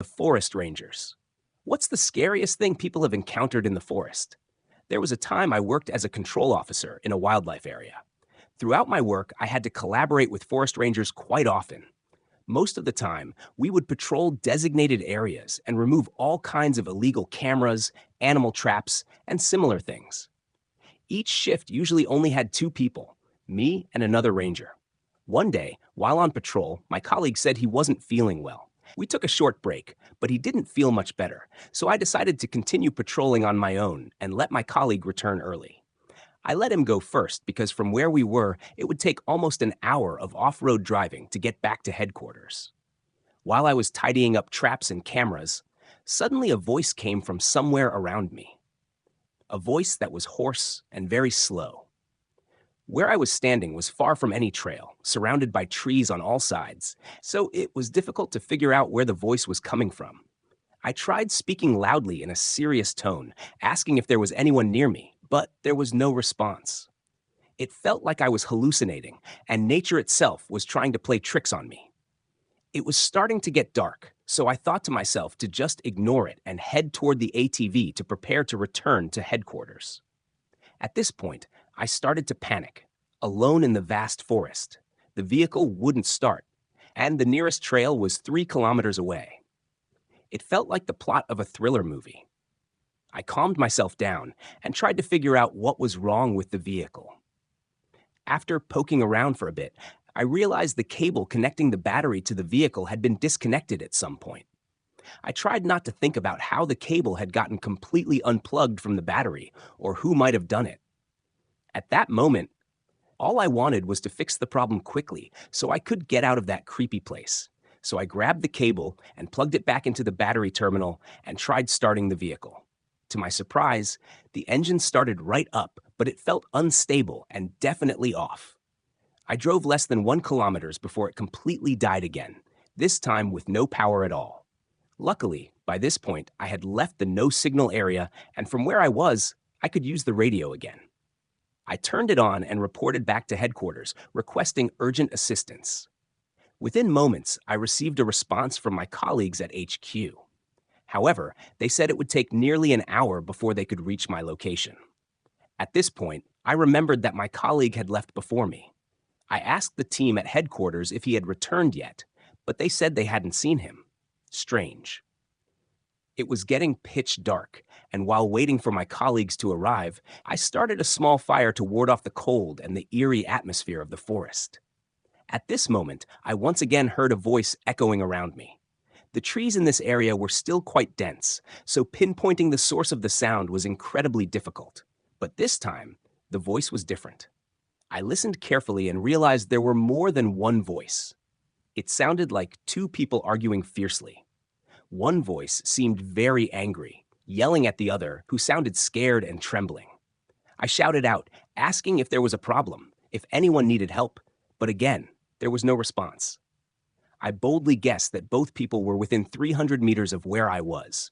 The forest rangers. What's the scariest thing people have encountered in the forest? There was a time I worked as a control officer in a wildlife area. Throughout my work, I had to collaborate with forest rangers quite often. Most of the time, we would patrol designated areas and remove all kinds of illegal cameras, animal traps, and similar things. Each shift usually only had two people, me and another ranger. One day, while on patrol, my colleague said he wasn't feeling well. We took a short break, but he didn't feel much better, so I decided to continue patrolling on my own and let my colleague return early. I let him go first because from where we were, it would take almost an hour of off-road driving to get back to headquarters. While I was tidying up traps and cameras, suddenly a voice came from somewhere around me. A voice that was hoarse and very slow. Where I was standing was far from any trail, surrounded by trees on all sides, so it was difficult to figure out where the voice was coming from. I tried speaking loudly in a serious tone, asking if there was anyone near me, but there was no response. It felt like I was hallucinating, and nature itself was trying to play tricks on me. It was starting to get dark, so I thought to myself to just ignore it and head toward the ATV to prepare to return to headquarters. At this point, I started to panic. Alone in the vast forest, the vehicle wouldn't start, and the nearest trail was 3 kilometers away. It felt like the plot of a thriller movie. I calmed myself down and tried to figure out what was wrong with the vehicle. After poking around for a bit, I realized the cable connecting the battery to the vehicle had been disconnected at some point. I tried not to think about how the cable had gotten completely unplugged from the battery or who might have done it. At that moment, all I wanted was to fix the problem quickly so I could get out of that creepy place. So I grabbed the cable and plugged it back into the battery terminal and tried starting the vehicle. To my surprise, the engine started right up, but it felt unstable and definitely off. I drove less than 1 kilometer before it completely died again, this time with no power at all. Luckily, by this point, I had left the no-signal area, and from where I was, I could use the radio again. I turned it on and reported back to headquarters, requesting urgent assistance. Within moments, I received a response from my colleagues at HQ. However, they said it would take nearly an hour before they could reach my location. At this point, I remembered that my colleague had left before me. I asked the team at headquarters if he had returned yet, but they said they hadn't seen him. Strange. It was getting pitch dark, and while waiting for my colleagues to arrive, I started a small fire to ward off the cold and the eerie atmosphere of the forest. At this moment, I once again heard a voice echoing around me. The trees in this area were still quite dense, so pinpointing the source of the sound was incredibly difficult. But this time, the voice was different. I listened carefully and realized there were more than one voice. It sounded like two people arguing fiercely. One voice seemed very angry, yelling at the other, who sounded scared and trembling. I shouted out, asking if there was a problem, if anyone needed help, but again, there was no response. I boldly guessed that both people were within 300 meters of where I was.